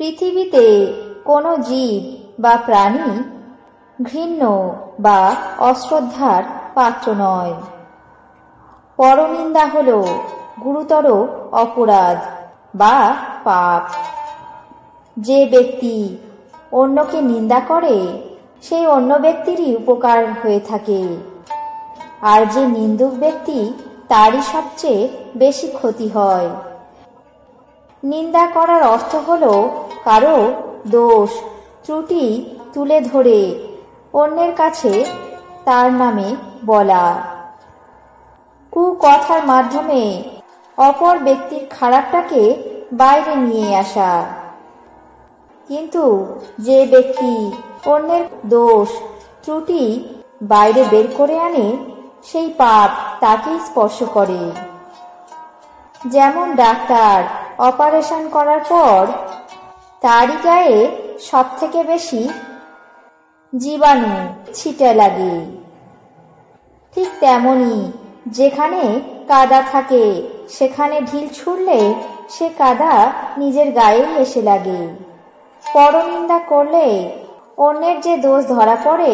পৃথিবীতে কোনো জীব বা প্রাণী ঘৃণ্য বা অশ্রদ্ধার পাত্র নয়। পরনিন্দা হল গুরুতর অপরাধ বা পাপ। যে ব্যক্তি অন্যকে নিন্দা করে সেই অন্য ব্যক্তিরই উপকার হয়ে থাকে, আর যে নিন্দুক ব্যক্তি তারই সবচেয়ে বেশি ক্ষতি হয়। নিন্দা করার অর্থ হল কারো দোষ ত্রুটি তুলে ধরে অন্যের কাছে তার নামে বলা, কুকথার মাধ্যমে অপর ব্যক্তির খারাপটাকে বাইরে নিয়ে আসা। কিন্তু যে ব্যক্তি অন্যের দোষ ত্রুটি বাইরে বের করে আনে সেই পাপ তাকেই স্পর্শ করে। যেমন ডাক্তার অপারেশন করার পর তারই গায়ে সব থেকে বেশি জীবাণু ছিটে লাগে, ঠিক তেমনি যেখানে কাদা থাকে সেখানে ঢিল ছুঁড়লে সে কাদা নিজের গায়ে এসে লাগে। পরনিন্দা করলে অন্যের যে দোষ ধরা পড়ে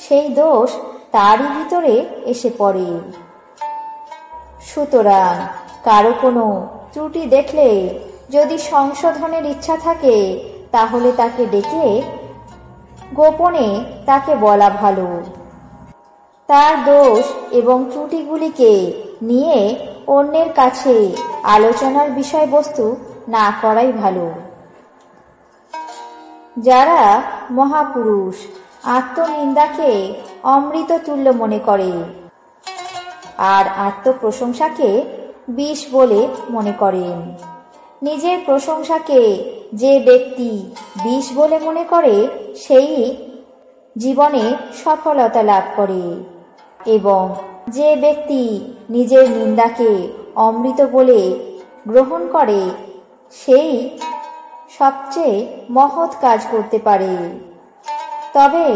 সেই দোষ তারই ভিতরে এসে পড়ে। সুতরাং কারো কোনো ত্রুটি দেখলে যদি সংশোধনের ইচ্ছা থাকে তাহলে তাকে ডেকে গোপনে তাকে বলা ভালো। তার দোষ এবং ত্রুটিগুলিকে নিয়ে অন্যের কাছে আলোচনার বিষয়বস্তু না করাই ভালো। যারা মহাপুরুষ আত্মনিন্দাকে অমৃত তুল্য মনে করে আর আত্মপ্রশংসাকে বিষ বলে মনে করেন, নিজের প্রশংসাকে যে ব্যক্তি বিষ বলে মনে করে সেই জীবনে সফলতা লাভ করে, এবং যে ব্যক্তি নিজের নিন্দাকে অমৃত বলে গ্রহণ করে সেই সবচেয়ে মহৎ কাজ করতে পারে। তবে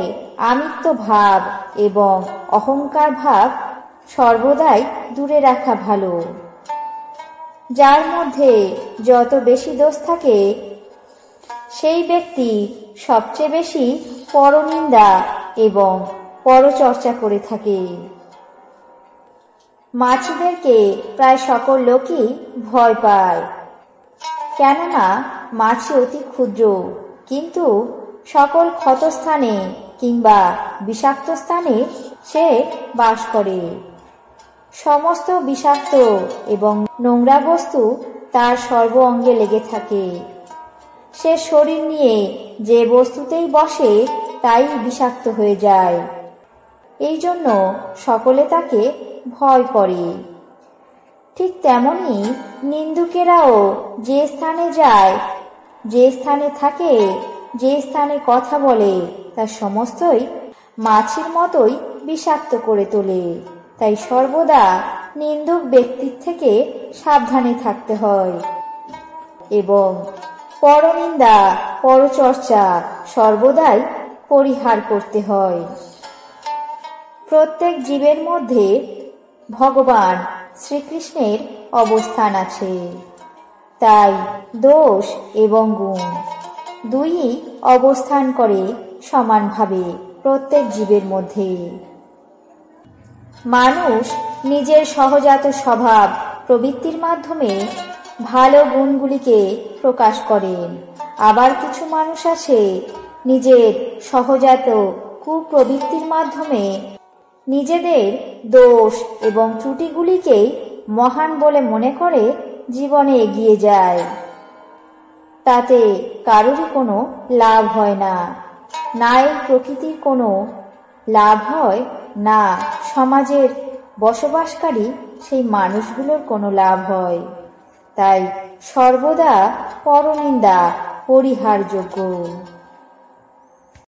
আমিত্ব ভাব এবং অহংকার ভাব সর্বদাই দূরে রাখা ভালো। যার মধ্যে যত বেশি দোষ থাকে সেই ব্যক্তি সবচেয়ে বেশি পরনিন্দা এবং পরচর্চা করে থাকে। মাছিদেরকে প্রায় সকল লোকই ভয় পায়, কেননা মাছি অতি ক্ষুদ্র, কিন্তু সকল ক্ষতস্থানে কিংবা বিষাক্ত স্থানে সে বাস করে। সমস্ত বিষাক্ত এবং নোংরা বস্তু তার সর্ব অঙ্গে লেগে থাকে। সে শরীর নিয়ে যে বস্তুতেই বসে তাই বিষাক্ত হয়ে যায়। এই জন্য সকলে তাকে ভয় করে। ঠিক তেমনি নিন্দুকেরাও যে স্থানে যায়, যে স্থানে থাকে, যে স্থানে কথা বলে তা সমস্তই মাছির মতোই বিষাক্ত করে তোলে। তাই সর্বদা নিন্দুক ব্যক্তির থেকে সাবধানে থাকতে হয় এবং পরনিন্দা পরচর্চা সর্বদাই পরিহার করতে হয়। প্রত্যেক জীবের মধ্যে ভগবান শ্রীকৃষ্ণের অবস্থান আছে, তাই দোষ এবং গুণ দুইই অবস্থান করে সমানভাবে প্রত্যেক জীবের মধ্যে। মানুষ নিজের সহজাত স্বভাব প্রবৃত্তির মাধ্যমে ভালো গুণগুলিকে প্রকাশ করেন, আবার কিছু মানুষ আছে নিজের সহজাত কুপ্রবৃত্তির মাধ্যমে নিজেদের দোষ এবং ত্রুটিগুলিকেই মহান বলে মনে করে জীবনে এগিয়ে যায়। তাতে কারোরই কোনো লাভ হয় না, না এই প্রকৃতির কোনো লাভ হয়, না সমাজের বসবাসকারী সেই মানুষগুলোর কোনো লাভ হয়। তাই সর্বদা পরনিন্দা পরিহারযোগ্য।